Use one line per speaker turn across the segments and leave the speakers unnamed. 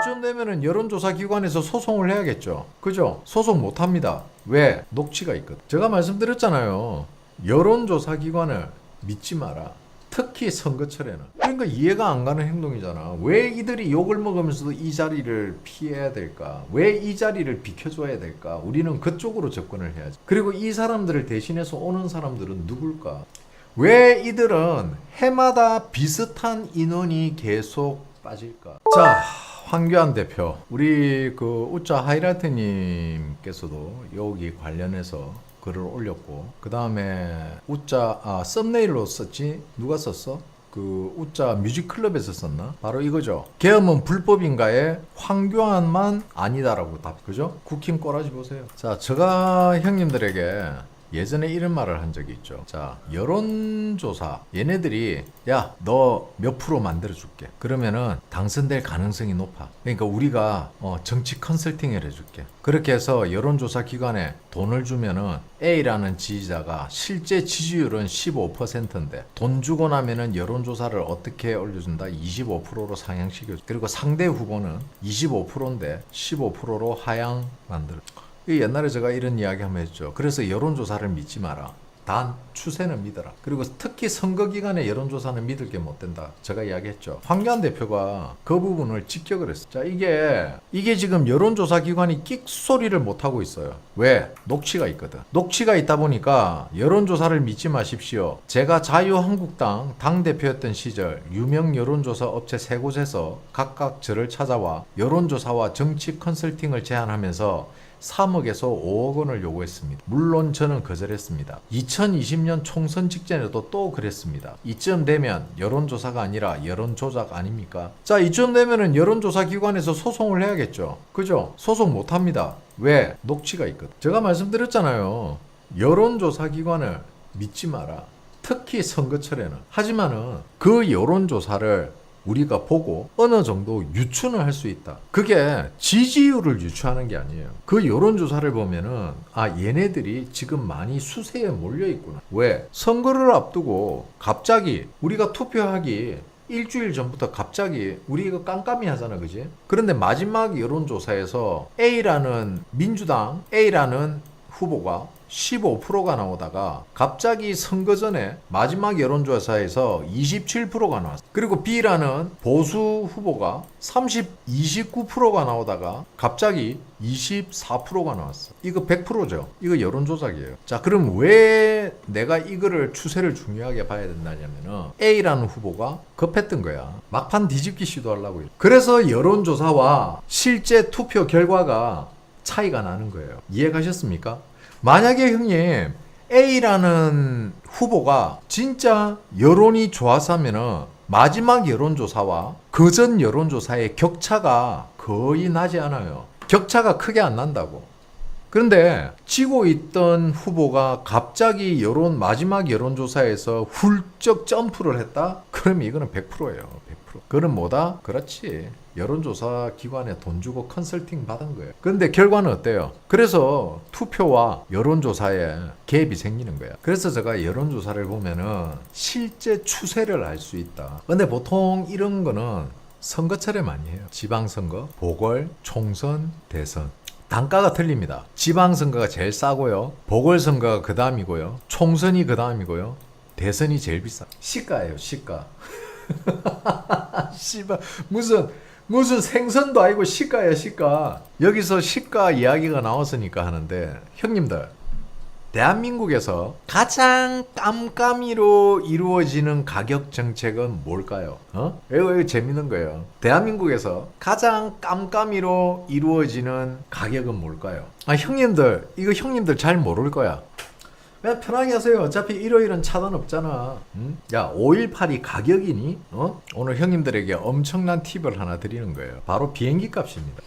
이쯤 되면은 여론조사 기관에서 소송을 해야겠죠. 그죠? 소송 못 합니다. 왜? 녹취가 있거든. 제가 말씀드렸잖아요. 여론조사 기관을 믿지 마라. 특히 선거철에는. 그러니까 이해가 안 가는 행동이잖아. 왜 이들이 욕을 먹으면서도 이 자리를 피해야 될까? 왜 이 자리를 비켜줘야 될까? 우리는 그쪽으로 접근을 해야지. 그리고 이 사람들을 대신해서 오는 사람들은 누굴까? 왜 이들은 해마다 비슷한 인원이 계속 빠질까? 자, 황교안 대표, 우리 그 우짜 하이라이트님께서도 여기 관련해서 글을 올렸고, 그 다음에 우짜 썸네일로 썼지? 누가 썼어? 그 우짜 뮤직클럽에서 썼나? 바로 이거죠. 계엄은 불법인가에 황교안만 아니다라고 답. 그죠? 쿠킹 꼬라지 보세요. 자, 제가 형님들에게 예전에 이런 말을 한 적이 있죠. 자, 여론조사 얘네들이 야, 너 몇 프로 만들어줄게. 그러면은 당선될 가능성이 높아. 그러니까 우리가 정치 컨설팅을 해줄게. 그렇게 해서 여론조사 기관에 돈을 주면은 A라는 지지자가 실제 지지율은 15%인데 돈 주고 나면은 여론조사를 어떻게 올려준다? 25%로 상향시켜줘. 그리고 상대 후보는 25%인데 15%로 하향 만들어. 옛날에 제가 이런 이야기 한번 했죠. 그래서 여론조사를 믿지 마라. 단 추세는 믿어라. 그리고 특히 선거기간에 여론조사는 믿을 게 못 된다. 제가 이야기했죠. 황교안 대표가 그 부분을 직격을 했어요. 자, 이게 지금 여론조사 기관이 끽소리를 못하고 있어요. 왜? 녹취가 있거든. 녹취가 있다 보니까 여론조사를 믿지 마십시오. 제가 자유한국당 당대표였던 시절 유명 여론조사 업체 3곳에서 각각 저를 찾아와 여론조사와 정치 컨설팅을 제안하면서 3억에서 5억 원을 요구했습니다. 물론 저는 거절했습니다. 2020년 총선 직전에도 또 그랬습니다. 이쯤 되면 여론조사가 아니라 여론조작 아닙니까? 자, 이쯤 되면은 여론조사 기관에서 소송을 해야겠죠. 그죠? 소송 못 합니다. 왜? 녹취가 있거든. 제가 말씀드렸잖아요. 여론조사 기관을 믿지 마라. 특히 선거철에는. 하지만은 그 여론조사를 우리가 보고 어느 정도 유추는 할 수 있다. 그게 지지율을 유추하는 게 아니에요. 그 여론조사를 보면은 얘네들이 지금 많이 수세에 몰려 있구나. 왜? 선거를 앞두고 갑자기 우리가 투표하기 일주일 전부터 갑자기 우리 이거 깜깜이 하잖아, 그지? 그런데 마지막 여론조사에서 민주당 A라는 후보가 15%가 나오다가 갑자기 선거 전에 마지막 여론조사에서 27%가 나왔어. 그리고 B라는 보수 후보가 29%가 나오다가 갑자기 24%가 나왔어. 이거 100%죠. 이거 여론조작이에요. 자, 그럼 왜 내가 이거를 추세를 중요하게 봐야 된다냐면은 A라는 후보가 급했던 거야. 막판 뒤집기 시도하려고. 그래서 여론조사와 실제 투표 결과가 차이가 나는 거예요. 이해가셨습니까? 만약에 형님 A라는 후보가 진짜 여론이 좋았으면은 마지막 여론조사와 그전 여론조사의 격차가 거의 나지 않아요. 격차가 크게 안 난다고. 그런데 지고 있던 후보가 갑자기 마지막 여론조사에서 훌쩍 점프를 했다? 그러면 이거는 100%예요. 100%. 그건 뭐다? 그렇지. 여론조사 기관에 돈 주고 컨설팅 받은 거예요. 그런데 결과는 어때요? 그래서 투표와 여론조사에 갭이 생기는 거야. 그래서 제가 여론조사를 보면은 실제 추세를 알 수 있다. 근데 보통 이런 거는 선거철에 많이 해요. 지방선거, 보궐, 총선, 대선. 단가가 틀립니다. 지방선거가 제일 싸고요. 보궐선거가 그 다음이고요. 총선이 그 다음이고요. 대선이 제일 비싸. 시가예요, 시가. 씨발, 무슨 생선도 아니고 시가야, 시가. 여기서 시가 이야기가 나왔으니까 하는데, 형님들, 대한민국에서 가장 깜깜이로 이루어지는 가격 정책은 뭘까요? 이거 재밌는 거예요. 대한민국에서 가장 깜깜이로 이루어지는 가격은 뭘까요? 형님들, 이거 형님들 잘 모를 거야. 그냥 편하게 하세요. 어차피 일요일은 차단 없잖아. 응? 야, 5.18이 가격이니? 오늘 형님들에게 엄청난 팁을 하나 드리는 거예요. 바로 비행기 값입니다.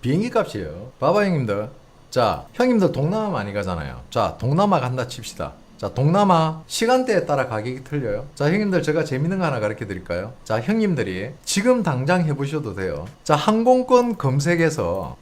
비행기 값이에요. 봐봐, 형님들. 자, 형님들 동남아 많이 가잖아요. 자, 동남아 간다 칩시다. 자, 동남아 시간대에 따라 가격이 틀려요. 자, 형님들 제가 재밌는 거 하나 가르쳐 드릴까요? 자, 형님들이 지금 당장 해보셔도 돼요. 자, 항공권 검색해서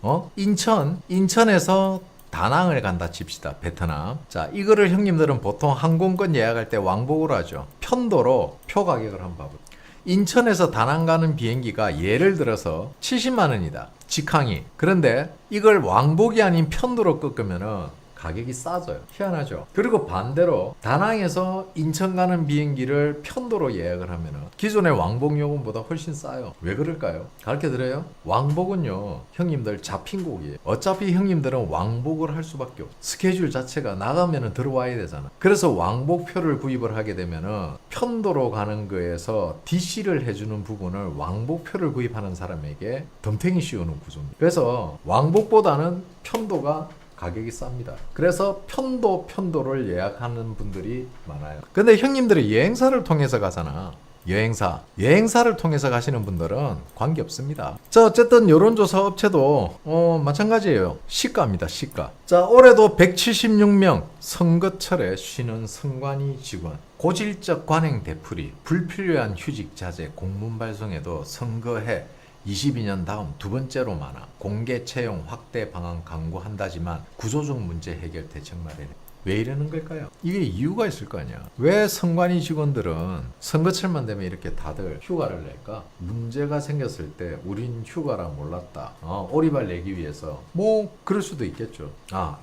인천에서 다낭을 간다 칩시다. 베트남. 자, 이거를 형님들은 보통 항공권 예약할 때 왕복으로 하죠. 편도로 표 가격을 한번 봐보세요. 인천에서 다낭 가는 비행기가 예를 들어서 70만 원이다. 직항이. 그런데 이걸 왕복이 아닌 편도로 꺾으면은 가격이 싸져요. 희한하죠. 그리고 반대로 다낭에서 인천 가는 비행기를 편도로 예약을 하면은 기존의 왕복 요금보다 훨씬 싸요. 왜 그럴까요? 가르쳐드려요. 왕복은요, 형님들 잡힌 곡이에요. 어차피 형님들은 왕복을 할 수밖에 없어. 스케줄 자체가 나가면은 들어와야 되잖아. 그래서 왕복표를 구입을 하게 되면은 편도로 가는 거에서 DC를 해주는 부분을 왕복표를 구입하는 사람에게 덤탱이 씌우는 구조입니다. 그래서 왕복보다는 편도가 가격이 쌉니다. 그래서 편도를 예약하는 분들이 많아요. 근데 형님들이 여행사를 통해서 가잖아. 여행사를 통해서 가시는 분들은 관계없습니다. 자, 어쨌든 여론조사 업체도 마찬가지예요. 시가입니다. 시가. 자, 올해도 176명 선거철에 쉬는 선관위 직원, 고질적 관행 되풀이, 불필요한 휴직 자제, 공문 발송에도 선거해 22년 다음 두 번째로 많아. 공개 채용 확대 방안 강구한다지만 구조적 문제 해결 대책 마련해. 왜 이러는 걸까요? 이게 이유가 있을 거 아니야. 왜 선관위 직원들은 선거철만 되면 이렇게 다들 휴가를 낼까? 문제가 생겼을 때 우린 휴가라 몰랐다. 오리발 내기 위해서. 뭐 그럴 수도 있겠죠.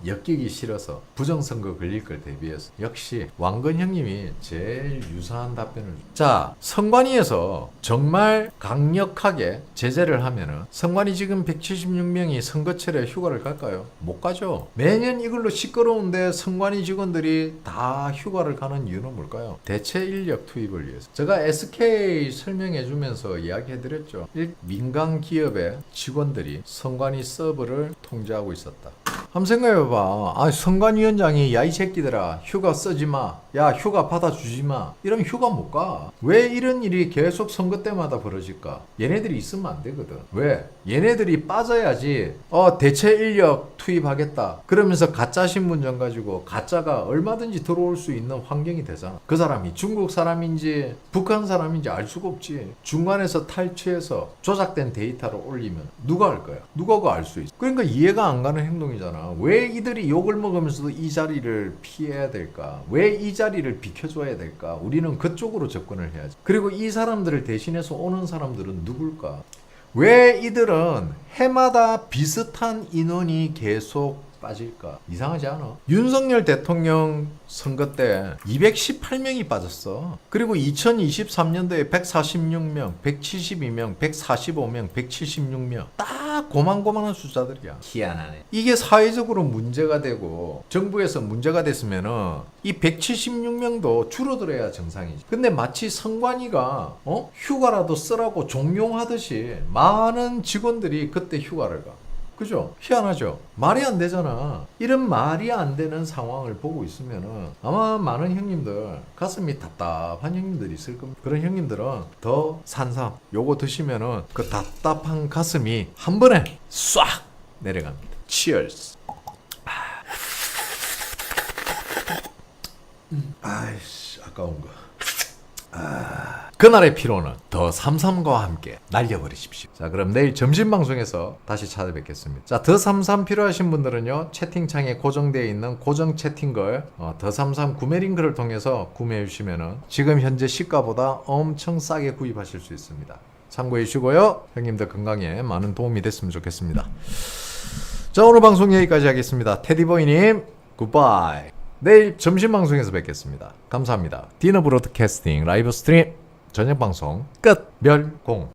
엮이기 싫어서 부정선거 걸릴 걸 대비해서. 역시 왕건 형님이 제일 유사한 답변을. 자, 선관위에서 정말 강력하게 제재를 하면은 선관위 지금 176명이 선거철에 휴가를 갈까요? 못 가죠. 매년 이걸로 시끄러운데 선관위 직원들이 다 휴가를 가는 이유는 뭘까요? 대체 인력 투입을 위해서. 제가 SK 설명해 주면서 이야기해 드렸죠. 민간 기업의 직원들이 선관위 서버를 통제하고 있었다. 한번 생각해봐. 선관위원장이 야 이 새끼들아 휴가 쓰지 마. 야 휴가 받아주지 마. 이러면 휴가 못 가. 왜 이런 일이 계속 선거 때마다 벌어질까? 얘네들이 있으면 안 되거든. 왜? 얘네들이 빠져야지 대체 인력 투입하겠다. 그러면서 가짜 신분증 가지고 가짜가 얼마든지 들어올 수 있는 환경이 되잖아. 그 사람이 중국 사람인지 북한 사람인지 알 수가 없지. 중간에서 탈취해서 조작된 데이터를 올리면 누가 알 거야? 누가 그거 알 수 있어? 그러니까 이해가 안 가는 행동이잖아. 왜 이들이 욕을 먹으면서도 이 자리를 피해야 될까? 왜 이 자리를 비켜줘야 될까? 우리는 그쪽으로 접근을 해야지. 그리고 이 사람들을 대신해서 오는 사람들은 누굴까? 왜 이들은 해마다 비슷한 인원이 계속 빠질까? 이상하지 않아? 윤석열 대통령 선거 때 218명이 빠졌어. 그리고 2023년도에 146명, 172명, 145명, 176명. 딱 고만고만한 숫자들이야. 희한하네. 이게 사회적으로 문제가 되고 정부에서 문제가 됐으면은 이 176명도 줄어들어야 정상이지. 근데 마치 선관위가 휴가라도 쓰라고 종용하듯이 많은 직원들이 그때 휴가를 가. 그죠? 희한하죠? 말이 안 되잖아. 이런 말이 안 되는 상황을 보고 있으면은 아마 많은 형님들, 가슴이 답답한 형님들이 있을 겁니다. 그런 형님들은 더 산삼 요거 드시면은 그 답답한 가슴이 한 번에 싹 내려갑니다. Cheers. 아이씨, 아까운 거. 그날의 피로는 더 삼삼과 함께 날려버리십시오. 자, 그럼 내일 점심 방송에서 다시 찾아뵙겠습니다. 자, 더 삼삼 필요하신 분들은요, 채팅창에 고정되어 있는 고정 채팅글 더 삼삼 구매 링크를 통해서 구매해 주시면은 지금 현재 시가보다 엄청 싸게 구입하실 수 있습니다. 참고해 주시고요. 형님들 건강에 많은 도움이 됐으면 좋겠습니다. 자, 오늘 방송 여기까지 하겠습니다. 테디보이님 굿바이. 내일 점심 방송에서 뵙겠습니다. 감사합니다. 디너 브로드캐스팅 라이브 스트림 저녁 방송 끝. 멸공.